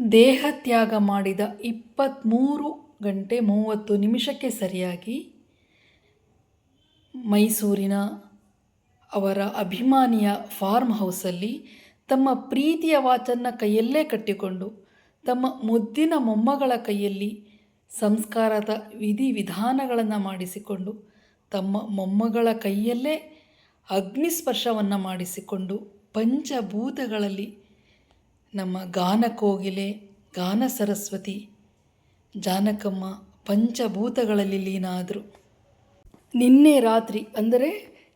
ದೇಹತ್ಯಾಗ ಮಾಡಿದ 23:30 ಸರಿಯಾಗಿ ಮೈಸೂರಿನ ಅವರ ಅಭಿಮಾನಿಯ ಫಾರ್ಮ್ ಹೌಸಲ್ಲಿ ತಮ್ಮ ಪ್ರೀತಿಯ ವಾಚನ್ನು ಕೈಯಲ್ಲೇ ಕಟ್ಟಿಕೊಂಡು ತಮ್ಮ ಮುದ್ದಿನ ಮೊಮ್ಮಗಳ ಕೈಯಲ್ಲಿ ಸಂಸ್ಕಾರದ ವಿಧಿವಿಧಾನಗಳನ್ನು ಮಾಡಿಸಿಕೊಂಡು ತಮ್ಮ ಮೊಮ್ಮಗಳ ಕೈಯಲ್ಲೇ ಅಗ್ನಿಸ್ಪರ್ಶವನ್ನು ಮಾಡಿಸಿಕೊಂಡು ಪಂಚಭೂತಗಳಲ್ಲಿ ನಮ್ಮ ಗಾನಕೋಗಿಲೆ ಗಾನ ಸರಸ್ವತಿ ಜಾನಕಮ್ಮ ಪಂಚಭೂತಗಳಲ್ಲಿ ಲೀನ ಆದರು. ನಿನ್ನೆ ರಾತ್ರಿ ಅಂದರೆ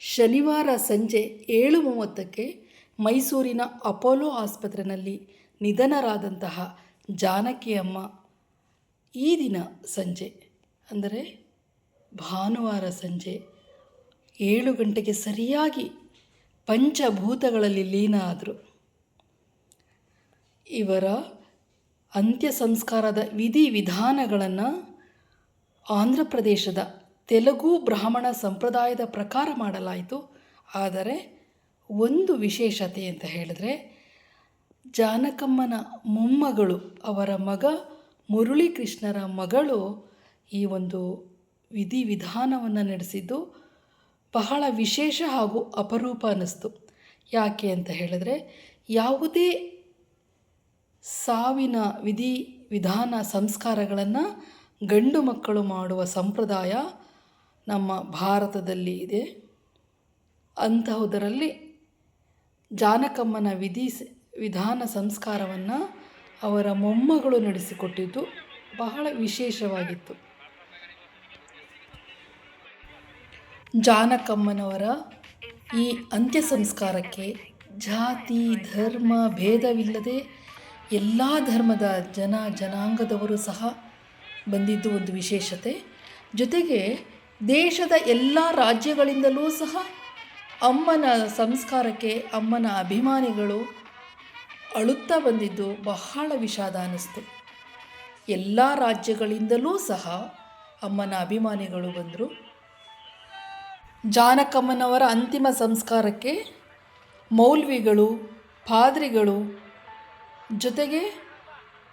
ಶನಿವಾರ ಸಂಜೆ 7:30ಕ್ಕೆ ಮೈಸೂರಿನ ಅಪೋಲೋ ಆಸ್ಪತ್ರೆಯಲ್ಲಿ ನಿಧನರಾದಂತಹ ಜಾನಕಿಯಮ್ಮ ಈ ದಿನ ಸಂಜೆ ಅಂದರೆ ಭಾನುವಾರ ಸಂಜೆ 7 ಗಂಟೆಗೆ ಸರಿಯಾಗಿ ಪಂಚಭೂತಗಳಲ್ಲಿ ಲೀನ ಆದರು. ಇವರ ಅಂತ್ಯ ಸಂಸ್ಕಾರದ ವಿಧಿವಿಧಾನಗಳನ್ನು ಆಂಧ್ರ ಪ್ರದೇಶದ ತೆಲುಗು ಬ್ರಾಹ್ಮಣ ಸಂಪ್ರದಾಯದ ಪ್ರಕಾರ ಮಾಡಲಾಯಿತು. ಆದರೆ ಒಂದು ವಿಶೇಷತೆ ಅಂತ ಹೇಳಿದ್ರೆ ಜಾನಕಮ್ಮನ ಮೊಮ್ಮಗಳು ಅವರ ಮಗ ಮುರಳೀಕೃಷ್ಣರ ಮಗಳು ಈ ಒಂದು ವಿಧಿವಿಧಾನವನ್ನು ನಡೆಸಿದ್ದು ಬಹಳ ವಿಶೇಷ ಹಾಗೂ ಅಪರೂಪ ಅನ್ನಿಸ್ತು. ಯಾಕೆ ಅಂತ ಹೇಳಿದ್ರೆ ಯಾವುದೇ ಸಾವಿನ ವಿಧಾನ ಸಂಸ್ಕಾರಗಳನ್ನು ಗಂಡು ಮಕ್ಕಳು ಮಾಡುವ ಸಂಪ್ರದಾಯ ನಮ್ಮ ಭಾರತದಲ್ಲಿ ಇದೆ. ಅಂತಹುದರಲ್ಲಿ ಜಾನಕಮ್ಮನ ವಿಧಾನ ಸಂಸ್ಕಾರವನ್ನು ಅವರ ಮೊಮ್ಮಗಳು ನಡೆಸಿಕೊಟ್ಟಿದ್ದು ಬಹಳ ವಿಶೇಷವಾಗಿತ್ತು. ಜಾನಕಮ್ಮನವರ ಈ ಅಂತ್ಯ ಸಂಸ್ಕಾರಕ್ಕೆ ಜಾತಿ ಧರ್ಮ ಭೇದವಿಲ್ಲದೆ ಎಲ್ಲ ಧರ್ಮದ ಜನಾಂಗದವರು ಸಹ ಬಂದಿದ್ದು ಒಂದು ವಿಶೇಷತೆ. ಜೊತೆಗೆ ದೇಶದ ಎಲ್ಲ ರಾಜ್ಯಗಳಿಂದಲೂ ಸಹ ಅಮ್ಮನ ಸಂಸ್ಕಾರಕ್ಕೆ ಅಮ್ಮನ ಅಭಿಮಾನಿಗಳು ಅಳುತ್ತಾ ಬಂದಿದ್ದು ಬಹಳ ವಿಷಾದ ಅನ್ನಿಸ್ತು. ಎಲ್ಲ ರಾಜ್ಯಗಳಿಂದಲೂ ಸಹ ಅಮ್ಮನ ಅಭಿಮಾನಿಗಳು ಬಂದರು. ಜಾನಕಮ್ಮನವರ ಅಂತಿಮ ಸಂಸ್ಕಾರಕ್ಕೆ ಮೌಲ್ವಿಗಳು, ಪಾದ್ರಿಗಳು, ಜೊತೆಗೆ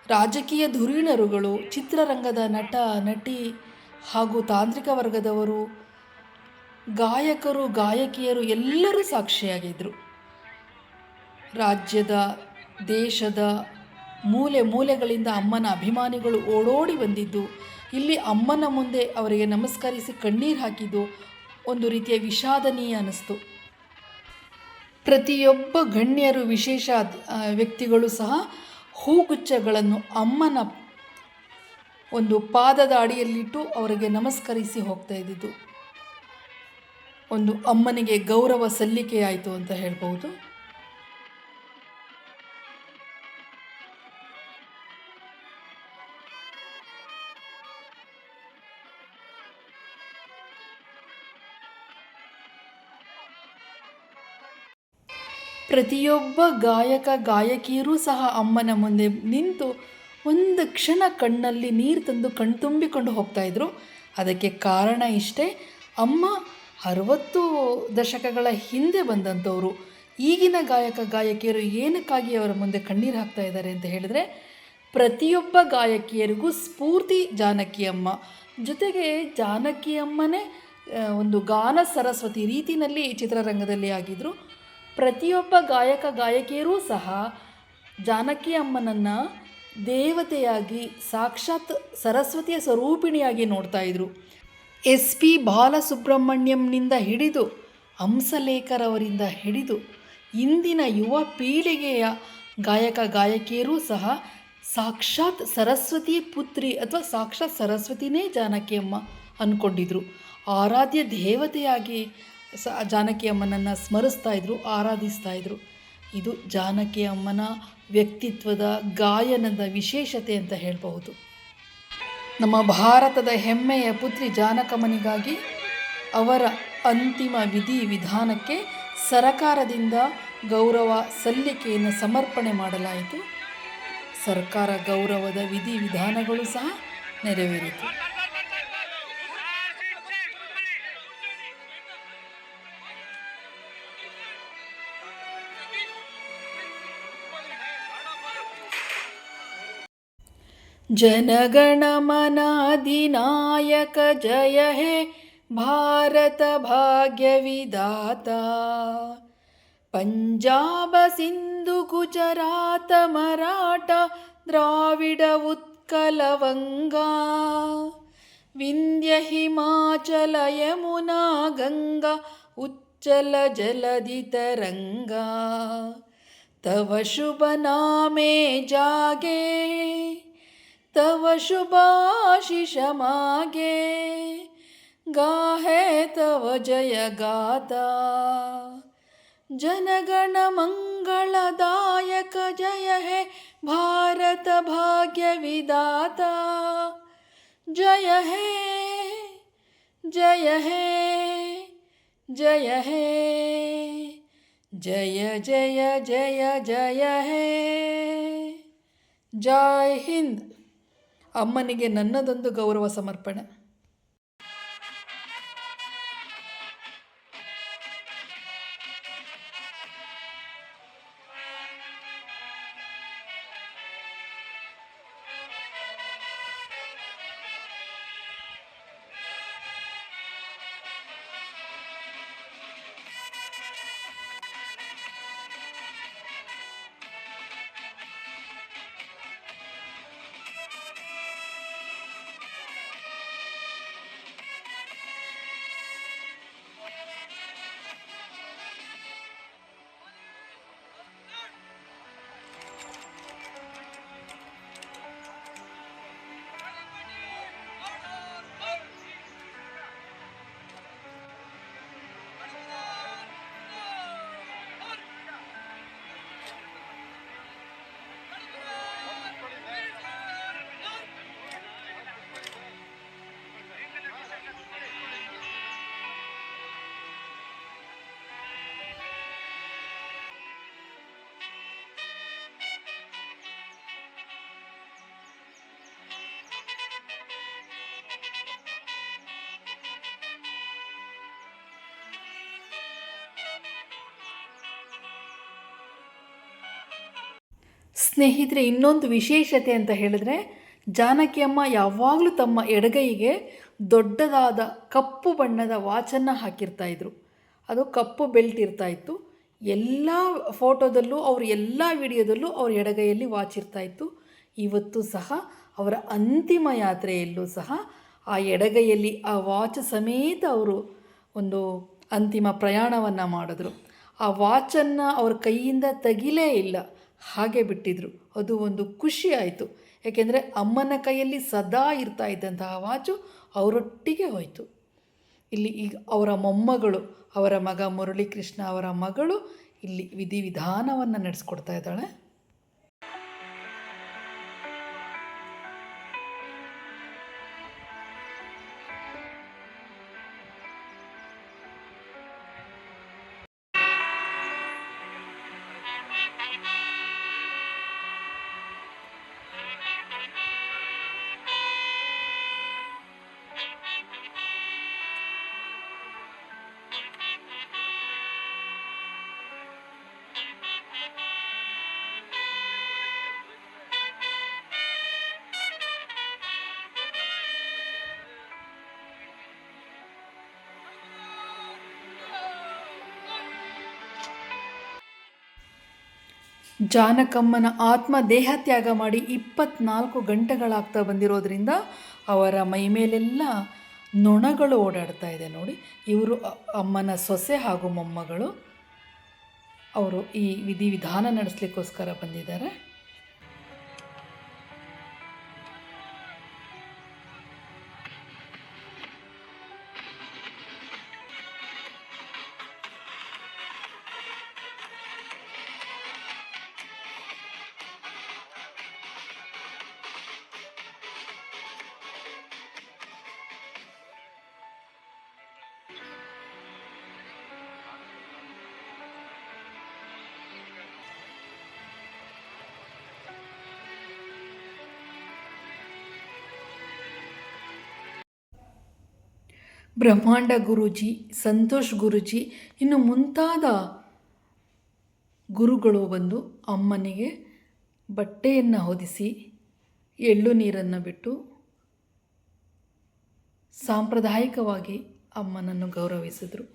ರಾಜಕೀಯ ಧುರೀಣರುಗಳು, ಚಿತ್ರರಂಗದ ನಟ ನಟಿ ಹಾಗೂ ತಾಂತ್ರಿಕ ವರ್ಗದವರು, ಗಾಯಕರು ಗಾಯಕಿಯರು ಎಲ್ಲರೂ ಸಾಕ್ಷಿಯಾಗಿದ್ದರು. ರಾಜ್ಯದ ದೇಶದ ಮೂಲೆ ಮೂಲೆಗಳಿಂದ ಅಮ್ಮನ ಅಭಿಮಾನಿಗಳು ಓಡೋಡಿ ಬಂದಿದ್ದು, ಇಲ್ಲಿ ಅಮ್ಮನ ಮುಂದೆ ಅವರಿಗೆ ನಮಸ್ಕರಿಸಿ ಕಣ್ಣೀರು ಹಾಕಿದ್ದು ಒಂದು ರೀತಿಯ ವಿಷಾದನೀಯ ಅನ್ನಿಸ್ತು. ಪ್ರತಿಯೊಬ್ಬ ಗಣ್ಯರು ವಿಶೇಷ ವ್ಯಕ್ತಿಗಳು ಸಹ ಹೂಗುಚ್ಛಗಳನ್ನು ಅಮ್ಮನ ಒಂದು ಪಾದದ ಅಡಿಯಲ್ಲಿಟ್ಟು ಅವರಿಗೆ ನಮಸ್ಕರಿಸಿ ಹೋಗ್ತಾ ಇದ್ದಿದ್ದು ಒಂದು ಅಮ್ಮನಿಗೆ ಗೌರವ ಸಲ್ಲಿಕೆಯಾಯಿತು ಅಂತ ಹೇಳ್ಬೋದು. ಪ್ರತಿಯೊಬ್ಬ ಗಾಯಕ ಗಾಯಕಿಯರೂ ಸಹ ಅಮ್ಮನ ಮುಂದೆ ನಿಂತು ಒಂದು ಕ್ಷಣ ಕಣ್ಣಲ್ಲಿ ನೀರು ತಂದು ಕಣ್ತುಂಬಿಕೊಂಡು ಹೋಗ್ತಾಯಿದ್ರು. ಅದಕ್ಕೆ ಕಾರಣ ಇಷ್ಟೇ, ಅಮ್ಮ 60 ದಶಕಗಳ ಹಿಂದೆ ಬಂದಂಥವರು. ಈಗಿನ ಗಾಯಕ ಗಾಯಕಿಯರು ಏನಕ್ಕಾಗಿ ಅವರ ಮುಂದೆ ಕಣ್ಣೀರು ಹಾಕ್ತಾ ಇದ್ದಾರೆ ಅಂತ ಹೇಳಿದ್ರೆ ಪ್ರತಿಯೊಬ್ಬ ಗಾಯಕಿಯರಿಗೂ ಸ್ಫೂರ್ತಿ ಜಾನಕಿಯಮ್ಮ. ಜೊತೆಗೆ ಜಾನಕಿಯಮ್ಮನೇ ಒಂದು ಗಾನ ಸರಸ್ವತಿ ರೀತಿಯಲ್ಲಿ ಚಿತ್ರರಂಗದಲ್ಲಿ ಆಗಿದ್ದರು. ಪ್ರತಿಯೊಬ್ಬ ಗಾಯಕ ಗಾಯಕಿಯರೂ ಸಹ ಜಾನಕಿ ಅಮ್ಮನನ್ನು ದೇವತೆಯಾಗಿ ಸಾಕ್ಷಾತ್ ಸರಸ್ವತಿಯ ಸ್ವರೂಪಿಣಿಯಾಗಿ ನೋಡ್ತಾ ಇದ್ರು. SP ಬಾಲಸುಬ್ರಹ್ಮಣ್ಯಂನಿಂದ ಹಿಡಿದು ಹಂಸಲೇಖರವರಿಂದ ಹಿಡಿದು ಇಂದಿನ ಯುವ ಪೀಳಿಗೆಯ ಗಾಯಕ ಗಾಯಕಿಯರೂ ಸಹ ಸಾಕ್ಷಾತ್ ಸರಸ್ವತಿ ಪುತ್ರಿ ಅಥವಾ ಸಾಕ್ಷಾತ್ ಸರಸ್ವತಿನೇ ಜಾನಕಿಯಮ್ಮ ಅಂದ್ಕೊಂಡಿದ್ರು. ಆರಾಧ್ಯ ದೇವತೆಯಾಗಿ ಜಾನಕಿಯಮ್ಮನನ್ನು ಸ್ಮರಿಸ್ತಾ ಇದ್ರು, ಆರಾಧಿಸ್ತಾ ಇದ್ರು. ಇದು ಜಾನಕಿಯಮ್ಮನ ವ್ಯಕ್ತಿತ್ವದ ಗಾಯನದ ವಿಶೇಷತೆ ಅಂತ ಹೇಳಬಹುದು. ನಮ್ಮ ಭಾರತದ ಹೆಮ್ಮೆಯ ಪುತ್ರಿ ಜಾನಕಮ್ಮನಿಗಾಗಿ ಅವರ ಅಂತಿಮ ವಿಧಾನಕ್ಕೆ ಸರಕಾರದಿಂದ ಗೌರವ ಸಲ್ಲಿಕೆಯನ್ನು ಸಮರ್ಪಣೆ ಮಾಡಲಾಯಿತು. ಸರ್ಕಾರ ಗೌರವದ ವಿಧಿವಿಧಾನಗಳು ಸಹ ನೆರವೇರಿತು. ಜನಗಣ ಮನ ಅಧಿನಾಯಕ ಜಯ ಹೇ ಭಾರತ ಭಾಗ್ಯ ವಿಧಾತ. ಪಂಜಾಬ ಸಿಂಧು ಗುಜರಾತ ಮರಾಠ ದ್ರಾವಿಡ ಉತ್ಕಲ ವಂಗಾ. ವಿಂಧ್ಯ ಹಿಮಾಚಲ ಯಮುನಾ ಗಂಗಾ ಉಚ್ಚಲ ಜಲಧಿ ತರಂಗಾ. ತವ ಶುಭ ನಾಮೆ ಜಾಗೆ तव शुभाशिष मागे. गाहे तव जय गाथा. जनगण मंगलदायक जय हे भारत भाग्य विधाता. जय हे जय हे जय हे जय जय जय जय हे. जय हिंद. ಅಮ್ಮನಿಗೆ ನನ್ನದೊಂದು ಗೌರವ ಸಮರ್ಪಣೆ. ಸ್ನೇಹಿತರೆ, ಇನ್ನೊಂದು ವಿಶೇಷತೆ ಅಂತ ಹೇಳಿದ್ರೆ, ಜಾನಕಿಯಮ್ಮ ಯಾವಾಗಲೂ ತಮ್ಮ ಎಡಗೈಗೆ ದೊಡ್ಡದಾದ ಕಪ್ಪು ಬಣ್ಣದ ವಾಚನ್ನು ಹಾಕಿರ್ತಾಯಿದ್ರು. ಅದು ಕಪ್ಪು ಬೆಲ್ಟ್ ಇರ್ತಾಯಿತ್ತು. ಎಲ್ಲ ಫೋಟೋದಲ್ಲೂ ಅವ್ರ ಎಲ್ಲ ವಿಡಿಯೋದಲ್ಲೂ ಅವ್ರ ಎಡಗೈಯಲ್ಲಿ ವಾಚ್ ಇರ್ತಾಯಿತ್ತು. ಇವತ್ತು ಸಹ ಅವರ ಅಂತಿಮ ಯಾತ್ರೆಯಲ್ಲೂ ಸಹ ಆ ಎಡಗೈಯಲ್ಲಿ ಆ ವಾಚ್ ಸಮೇತ ಅವರು ಒಂದು ಅಂತಿಮ ಪ್ರಯಾಣವನ್ನು ಮಾಡಿದ್ರು. ಆ ವಾಚನ್ನು ಅವ್ರ ಕೈಯಿಂದ ತೆಗಿಲೇ ಇಲ್ಲ, ಹಾಗೆ ಬಿಟ್ಟಿದ್ರು. ಅದು ಒಂದು ಖುಷಿ ಆಯಿತು. ಏಕೆಂದರೆ ಅಮ್ಮನ ಕೈಯಲ್ಲಿ ಸದಾ ಇರ್ತಾ ಇದ್ದಂತಹ ವಾಚು ಅವರೊಟ್ಟಿಗೆ ಹೋಯಿತು. ಇಲ್ಲಿ ಈಗ ಅವರ ಮೊಮ್ಮಗಳು, ಅವರ ಮಗ ಮುರಳೀಕೃಷ್ಣ ಅವರ ಮಗಳು ಇಲ್ಲಿ ವಿಧಿವಿಧಾನವನ್ನು ನಡೆಸ್ಕೊಡ್ತಾ ಇದ್ದಾಳೆ. ಜಾನಕಮ್ಮನ ಆತ್ಮ ದೇಹ ತ್ಯಾಗ ಮಾಡಿ 24 ಗಂಟೆಗಳಾಗ್ತಾ ಬಂದಿರೋದ್ರಿಂದ ಅವರ ಮೈಮೇಲೆಲ್ಲ ನೊಣಗಳು ಓಡಾಡ್ತಾ ಇದೆ ನೋಡಿ. ಇವರು ಅಮ್ಮನ ಸೊಸೆ ಹಾಗೂ ಮೊಮ್ಮಗಳು. ಅವರು ಈ ವಿಧಿವಿಧಾನ ನಡೆಸಲಿಕ್ಕೋಸ್ಕರ ಬಂದಿದ್ದಾರೆ. ಬ್ರಹ್ಮಾಂಡ ಗುರೂಜಿ, ಸಂತೋಷ್ ಗುರೂಜಿ, ಇನ್ನು ಮುಂತಾದ ಗುರುಗಳು ಬಂದು ಅಮ್ಮನಿಗೆ ಬಟ್ಟೆಯನ್ನು ಹೊದಿಸಿ ಎಳ್ಳು ನೀರನ್ನು ಬಿಟ್ಟು ಸಾಂಪ್ರದಾಯಿಕವಾಗಿ ಅಮ್ಮನನ್ನು ಗೌರವಿಸಿದರು.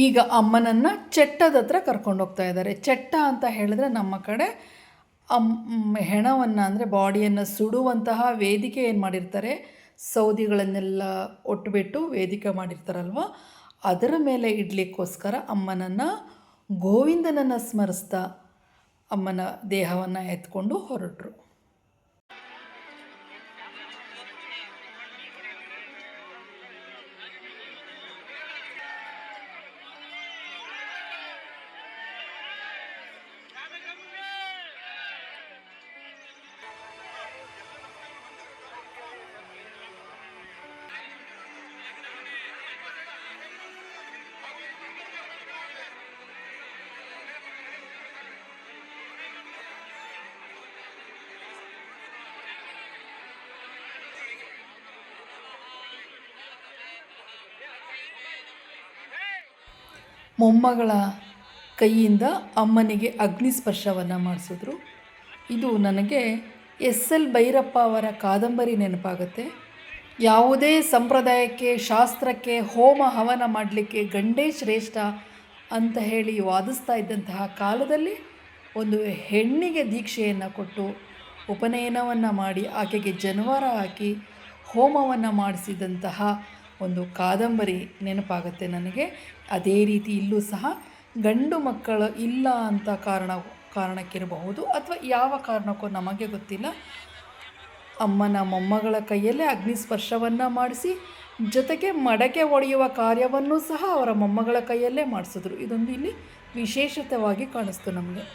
ಈಗ ಅಮ್ಮನನ್ನು ಚೆಟ್ಟದ ಹತ್ರ ಕರ್ಕೊಂಡು ಹೋಗ್ತಾ ಇದ್ದಾರೆ. ಚೆಟ್ಟ ಅಂತ ಹೇಳಿದ್ರೆ ನಮ್ಮ ಕಡೆ ಹೆಣವನ್ನು ಅಂದರೆ ಬಾಡಿಯನ್ನು ಸುಡುವಂತಹ ವೇದಿಕೆ ಏನು ಮಾಡಿರ್ತಾರೆ, ಸೌದಿಗಳನ್ನೆಲ್ಲ ಒಟ್ಟುಬಿಟ್ಟು ವೇದಿಕೆ ಮಾಡಿರ್ತಾರಲ್ವ, ಅದರ ಮೇಲೆ ಇಡಲಿಕ್ಕೋಸ್ಕರ ಅಮ್ಮನನ್ನು ಗೋವಿಂದನನ್ನು ಸ್ಮರಿಸ್ತಾ ಅಮ್ಮನ ದೇಹವನ್ನು ಎತ್ಕೊಂಡು ಹೊರಟರು. ಮೊಮ್ಮಗಳ ಕೈಯಿಂದ ಅಮ್ಮನಿಗೆ ಅಗ್ನಿಸ್ಪರ್ಶವನ್ನು ಮಾಡಿಸಿದ್ರು. ಇದು ನನಗೆ ಎಸ್.ಎಲ್. ಭೈರಪ್ಪ ಅವರ ಕಾದಂಬರಿ ನೆನಪಾಗುತ್ತೆ. ಯಾವುದೇ ಸಂಪ್ರದಾಯಕ್ಕೆ, ಶಾಸ್ತ್ರಕ್ಕೆ ಹೋಮ ಹವನ ಮಾಡಲಿಕ್ಕೆ ಗಂಡೇ ಶ್ರೇಷ್ಠ ಅಂತ ಹೇಳಿ ವಾದಿಸ್ತಾ ಇದ್ದಂತಹ ಕಾಲದಲ್ಲಿ ಒಂದು ಹೆಣ್ಣಿಗೆ ದೀಕ್ಷೆಯನ್ನು ಕೊಟ್ಟು ಉಪನಯನವನ್ನು ಮಾಡಿ ಆಕೆಗೆ ಜನಿವಾರ ಹಾಕಿ ಹೋಮವನ್ನು ಮಾಡಿಸಿದಂತಹ ಒಂದು ಕಾದಂಬರಿ ನೆನಪಾಗುತ್ತೆ ನನಗೆ. ಅದೇ ರೀತಿ ಇಲ್ಲೂ ಸಹ ಗಂಡು ಮಕ್ಕಳು ಇಲ್ಲ ಅಂತ ಕಾರಣಕ್ಕಿರಬಹುದು ಅಥವಾ ಯಾವ ಕಾರಣಕ್ಕೂ ನಮಗೆ ಗೊತ್ತಿಲ್ಲ, ಅಮ್ಮನ ಮೊಮ್ಮಗಳ ಕೈಯಲ್ಲೇ ಅಗ್ನಿಸ್ಪರ್ಶವನ್ನು ಮಾಡಿಸಿ ಜೊತೆಗೆ ಮಡಕೆ ಒಡೆಯುವ ಕಾರ್ಯವನ್ನು ಸಹ ಅವರ ಮೊಮ್ಮಗಳ ಕೈಯಲ್ಲೇ ಮಾಡಿಸಿದ್ರು. ಇದೊಂದು ಇಲ್ಲಿ ವಿಶೇಷತೆಯಾಗಿ ಕಾಣಿಸ್ತು ನಮಗೆ.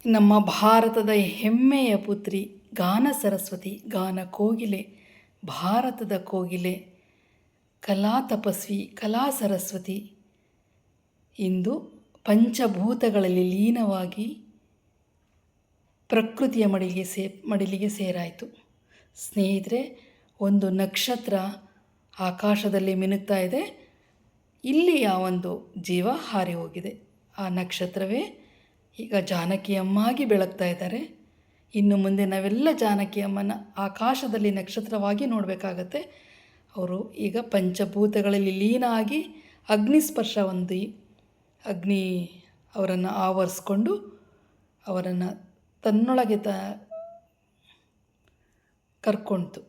ನಮ್ಮ ಭಾರತದ ಹೆಮ್ಮೆಯ ಪುತ್ರಿ, ಗಾನ ಸರಸ್ವತಿ, ಗಾನ ಕೋಗಿಲೆ, ಭಾರತದ ಕೋಗಿಲೆ, ಕಲಾ ತಪಸ್ವಿ, ಕಲಾ ಸರಸ್ವತಿ ಇಂದು ಪಂಚಭೂತಗಳಲ್ಲಿ ಲೀನವಾಗಿ ಪ್ರಕೃತಿಯ ಮಡಿಲಿಗೆ ಸೇರಾಯಿತು. ಸ್ನೇಹಿತರೆ, ಒಂದು ನಕ್ಷತ್ರ ಆಕಾಶದಲ್ಲಿ ಮಿನುಗ್ತಾ ಇದೆ. ಇಲ್ಲಿಯ ಒಂದು ಜೀವ ಹಾರಿ ಹೋಗಿದೆ. ಆ ನಕ್ಷತ್ರವೇ ಈಗ ಜಾನಕಿ ಅಮ್ಮಾಗಿ ಬೆಳಗ್ತಾ ಇದ್ದಾರೆ. ಇನ್ನು ಮುಂದೆ ನಾವೆಲ್ಲ ಜಾನಕಿ ಅಮ್ಮನ ಆಕಾಶದಲ್ಲಿ ನಕ್ಷತ್ರವಾಗಿ ನೋಡಬೇಕಾಗತ್ತೆ. ಅವರು ಈಗ ಪಂಚಭೂತಗಳಲ್ಲಿ ಲೀನ ಆಗಿ ಅಗ್ನಿಸ್ಪರ್ಶ ಹೊಂದಿ ಅಗ್ನಿ ಅವರನ್ನು ಆವರಿಸ್ಕೊಂಡು ಅವರನ್ನು ತನ್ನೊಳಗೆ ಕರ್ಕೊಳ್ತು.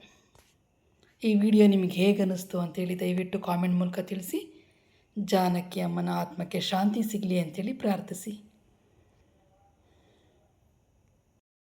ಈ ವಿಡಿಯೋ ನಿಮಗೆ ಹೇಗೆ ಅನ್ನಿಸ್ತು ಅಂತೇಳಿ ದಯವಿಟ್ಟು ಕಾಮೆಂಟ್ ಮೂಲಕ ತಿಳಿಸಿ. ಜಾನಕಿ ಅಮ್ಮನ ಆತ್ಮಕ್ಕೆ ಶಾಂತಿ ಸಿಗಲಿ ಅಂತೇಳಿ ಪ್ರಾರ್ಥಿಸಿ.